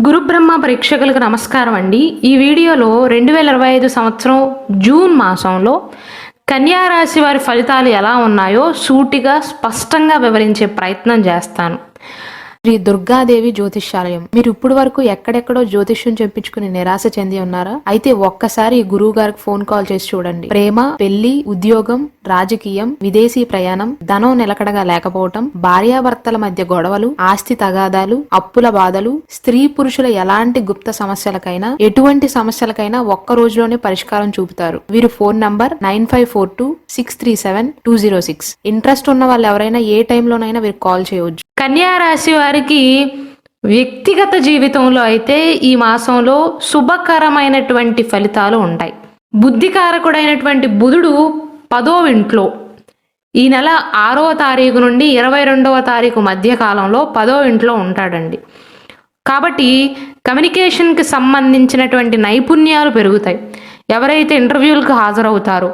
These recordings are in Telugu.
గురుబ్రహ్మ ప్రేక్షకులకు నమస్కారం అండి. ఈ వీడియోలో 2025 సంవత్సరం జూన్ మాసంలో కన్యా రాశి వారి ఫలితాలు ఎలా ఉన్నాయో సూటిగా స్పష్టంగా వివరించే ప్రయత్నం చేస్తాను. శ్రీ దుర్గాదేవి జ్యోతిష్యాలయం. మీరు ఇప్పుడు వరకు ఎక్కడెక్కడో జ్యోతిష్యం చెప్పించుకుని నిరాశ చెంది ఉన్నారా? అయితే ఒక్కసారి గురువు గారికి ఫోన్ కాల్ చేసి చూడండి. ప్రేమ, పెళ్లి, ఉద్యోగం, రాజకీయం, విదేశీ ప్రయాణం, ధనం నిలకడగా లేకపోవటం, భార్యాభర్తల మధ్య గొడవలు, ఆస్తి తగాదాలు, అప్పుల బాధలు, స్త్రీ పురుషుల ఎలాంటి గుప్త సమస్యలకైనా, ఎటువంటి సమస్యలకైనా ఒక్క రోజులోనే పరిష్కారం చూపుతారు. వీరు ఫోన్ నంబర్ 9542637206. ఇంట్రెస్ట్ ఉన్న వాళ్ళు ఎవరైనా ఏ టైంలోనైనా వీరికి కాల్ చేయవచ్చు. కన్యా రాశి వారికి వ్యక్తిగత జీవితంలో అయితే ఈ మాసంలో శుభకరమైనటువంటి ఫలితాలు ఉంటాయి. బుద్ధికారకుడైనటువంటి బుధుడు 10వ ఇంట్లో ఈ నెల 6వ తారీఖు నుండి 22వ తారీఖు మధ్య కాలంలో 10వ ఇంట్లో ఉంటాడండి. కాబట్టి కమ్యూనికేషన్కి సంబంధించినటువంటి నైపుణ్యాలు పెరుగుతాయి. ఎవరైతే ఇంటర్వ్యూలకు హాజరవుతారో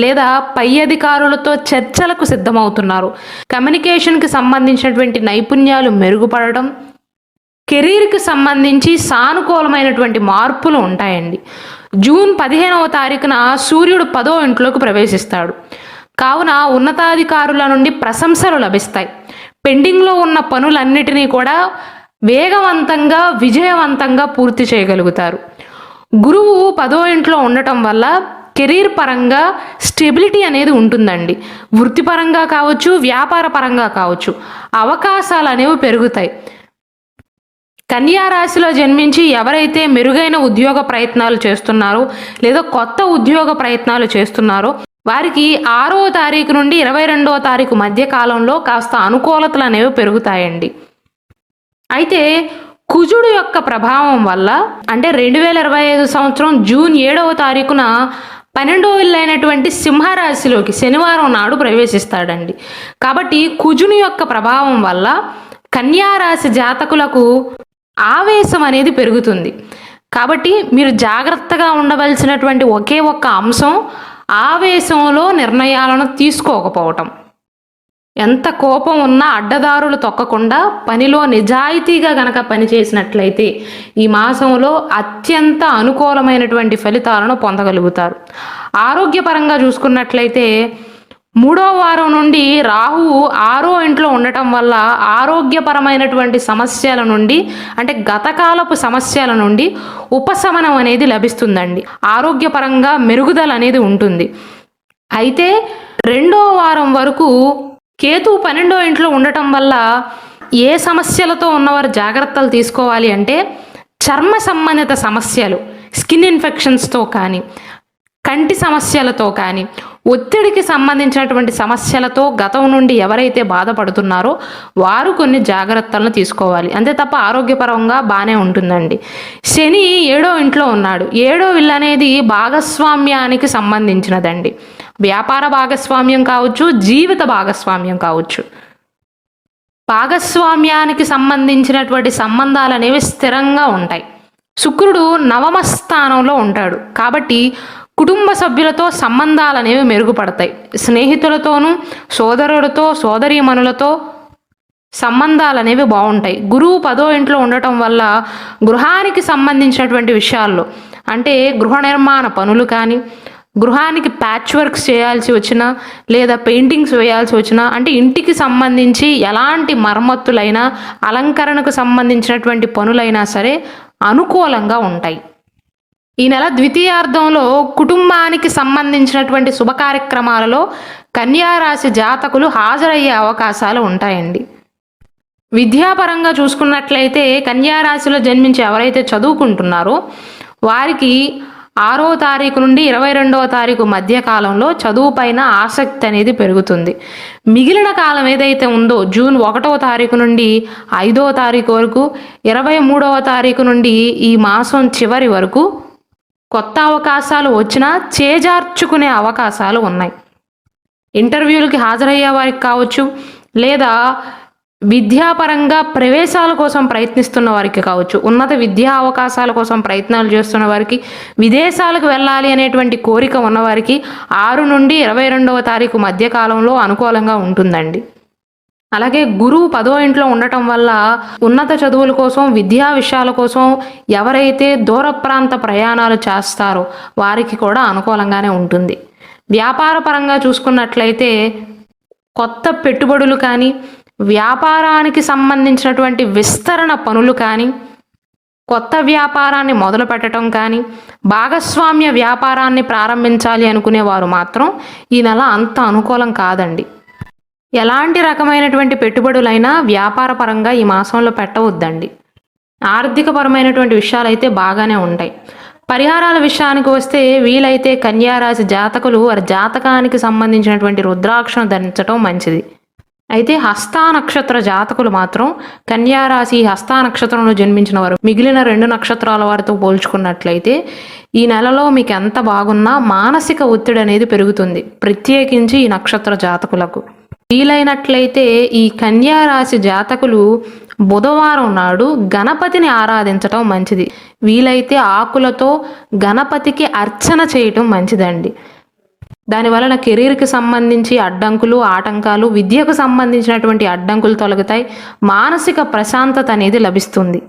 లేదా పై అధికారులతో చర్చలకు సిద్ధమవుతున్నారో కమ్యూనికేషన్కి సంబంధించినటువంటి నైపుణ్యాలు మెరుగుపడడం, కెరీర్కి సంబంధించి సానుకూలమైనటువంటి మార్పులు ఉంటాయండి. జూన్ 15వ తారీఖున సూర్యుడు 10వ ఇంట్లోకి ప్రవేశిస్తాడు. కావున ఉన్నతాధికారుల నుండి ప్రశంసలు లభిస్తాయి. పెండింగ్లో ఉన్న పనులన్నిటినీ కూడా వేగవంతంగా విజయవంతంగా పూర్తి చేయగలుగుతారు. గురువు 10వ ఇంట్లో ఉండటం వల్ల కెరీర్ పరంగా స్టెబిలిటీ అనేది ఉంటుందండి. వృత్తిపరంగా కావచ్చు, వ్యాపార పరంగా కావచ్చు, అవకాశాలు అనేవి పెరుగుతాయి. కన్యా రాశిలో జన్మించి ఎవరైతే మెరుగైన ఉద్యోగ ప్రయత్నాలు చేస్తున్నారో లేదా కొత్త ఉద్యోగ ప్రయత్నాలు చేస్తున్నారో వారికి 6వ తారీఖు నుండి 22వ తారీఖు మధ్య కాలంలో కాస్త అనుకూలతలు అనేవి పెరుగుతాయండి. అయితే కుజుడు యొక్క ప్రభావం వల్ల అంటే 2025 సంవత్సరం జూన్ 7వ తారీఖున 12వ ఇల్లు అయినటువంటి సింహరాశిలోకి శనివారం నాడు ప్రవేశిస్తాడండి. కాబట్టి కుజుని యొక్క ప్రభావం వల్ల కన్యా రాశి జాతకులకు ఆవేశం అనేది పెరుగుతుంది. కాబట్టి మీరు జాగ్రత్తగా ఉండవలసినటువంటి ఒకే ఒక్క అంశం ఆవేశంలో నిర్ణయాలను తీసుకోకపోవటం. ఎంత కోపం ఉన్నా అడ్డదారులు తొక్కకుండా పనిలో నిజాయితీగా గనక పనిచేసినట్లయితే ఈ మాసంలో అత్యంత అనుకూలమైనటువంటి ఫలితాలను పొందగలుగుతారు. ఆరోగ్యపరంగా చూసుకున్నట్లయితే 3వ వారం నుండి రాహువు 6వ ఇంట్లో ఉండటం వల్ల ఆరోగ్యపరమైనటువంటి సమస్యల నుండి అంటే గతకాలపు సమస్యల నుండి ఉపశమనం అనేది లభిస్తుందండి. ఆరోగ్యపరంగా మెరుగుదల అనేది ఉంటుంది. అయితే 2వ వారం వరకు కేతు 12వ ఇంట్లో ఉండటం వల్ల ఏ సమస్యలతో ఉన్నవారు జాగ్రత్తలు తీసుకోవాలి అంటే చర్మ సంబంధిత సమస్యలు, స్కిన్ ఇన్ఫెక్షన్స్తో కానీ, కంటి సమస్యలతో కానీ, ఒత్తిడికి సంబంధించినటువంటి సమస్యలతో గతం నుండి ఎవరైతే బాధపడుతున్నారో వారు కొన్ని జాగ్రత్తలను తీసుకోవాలి. అంతే తప్ప ఆరోగ్యపరంగా బాగానే ఉంటుందండి. శని 7వ ఇంట్లో ఉన్నాడు. 7వ ఇల్లు అనేది భాగస్వామ్యానికి సంబంధించినదండి. వ్యాపార భాగస్వామ్యం కావచ్చు, జీవిత భాగస్వామ్యం కావచ్చు. భాగస్వామ్యానికి సంబంధించినటువంటి సంబంధాలు అనేవి స్థిరంగా ఉంటాయి. శుక్రుడు 9వ స్థానంలో ఉంటాడు. కాబట్టి కుటుంబ సభ్యులతో సంబంధాలు అనేవి మెరుగుపడతాయి. స్నేహితులతోనూ, సోదరులతో, సోదరీమణులతో సంబంధాలు అనేవి బాగుంటాయి. గురువు 10వ ఇంట్లో ఉండటం వల్ల గృహానికి సంబంధించినటువంటి విషయాల్లో అంటే గృహ నిర్మాణ పనులు కానీ, గృహానికి ప్యాచ్ వర్క్స్ చేయాల్సి వచ్చినా లేదా పెయింటింగ్స్ వేయాల్సి వచ్చినా అంటే ఇంటికి సంబంధించి ఎలాంటి మరమ్మతులైనా అలంకరణకు సంబంధించినటువంటి పనులైనా సరే అనుకూలంగా ఉంటాయి. ఈ నెల ద్వితీయార్థంలో కుటుంబానికి సంబంధించినటువంటి శుభ కార్యక్రమాలలో కన్యా రాశి జాతకులు హాజరయ్యే అవకాశాలు ఉంటాయండి. విద్యాపరంగా చూసుకున్నట్లయితే కన్యా రాశిలో జన్మించి ఎవరైతే చదువుకుంటున్నారో వారికి 6వ తారీఖు నుండి 22వ తారీఖు మధ్య కాలంలో చదువు పైన ఆసక్తి అనేది పెరుగుతుంది. మిగిలిన కాలం ఏదైతే ఉందో జూన్ 1వ తారీఖు నుండి 5వ తారీఖు వరకు, 23వ తారీఖు నుండి ఈ మాసం చివరి వరకు కొత్త అవకాశాలు వచ్చినా చేజార్చుకునే అవకాశాలు ఉన్నాయి. ఇంటర్వ్యూలకి హాజరయ్యే వారికి కావచ్చు లేదా విద్యాపరంగా ప్రవేశాల కోసం ప్రయత్నిస్తున్న వారికి కావచ్చు, ఉన్నత విద్యా అవకాశాల కోసం ప్రయత్నాలు చేస్తున్న వారికి, విదేశాలకు వెళ్ళాలి అనేటువంటి కోరిక ఉన్నవారికి 6 నుండి 22వ తారీఖు మధ్య కాలంలో అనుకూలంగా ఉంటుందండి. అలాగే గురువు 10వ ఇంట్లో ఉండటం వల్ల ఉన్నత చదువుల కోసం, విద్యా విషయాల కోసం ఎవరైతే దూర ప్రాంత ప్రయాణాలు చేస్తారో వారికి కూడా అనుకూలంగానే ఉంటుంది. వ్యాపార పరంగా చూసుకున్నట్లయితే కొత్త పెట్టుబడులు కానీ, వ్యాపారానికి సంబంధించినటువంటి విస్తరణ పనులు కానీ, కొత్త వ్యాపారాన్ని మొదలు పెట్టడం కానీ, భాగస్వామ్య వ్యాపారాన్ని ప్రారంభించాలి అనుకునే వారు మాత్రం ఈ నెల అంత అనుకూలం కాదండి. ఎలాంటి రకమైనటువంటి పెట్టుబడులైనా వ్యాపార పరంగా ఈ మాసంలో పెట్టవద్దండి. ఆర్థికపరమైనటువంటి విషయాలైతే బాగానే ఉంటాయి. పరిహారాల విషయానికి వస్తే వీలైతే కన్యారాశి జాతకులు వారి జాతకానికి సంబంధించినటువంటి రుద్రాక్షను ధరించడం మంచిది. అయితే హస్తా నక్షత్ర జాతకులు మాత్రం కన్యారాశి హస్తా నక్షత్రంలో జన్మించిన వారు మిగిలిన 2 నక్షత్రాల వారితో పోల్చుకున్నట్లయితే ఈ నెలలో మీకు ఎంత బాగున్నా మానసిక ఒత్తిడి అనేది పెరుగుతుంది, ప్రత్యేకించి ఈ నక్షత్ర జాతకులకు. వీలైనట్లయితే ఈ కన్యారాశి జాతకులు బుధవారం నాడు గణపతిని ఆరాధించటం మంచిది. వీలైతే ఆకులతో గణపతికి అర్చన చేయటం మంచిదండి. దానివలన కెరీర్కి సంబంధించి అడ్డంకులు, ఆటంకాలు, విద్యకు సంబంధించినటువంటి అడ్డంకులు తొలగుతాయి, మానసిక ప్రశాంతత అనేది లభిస్తుంది.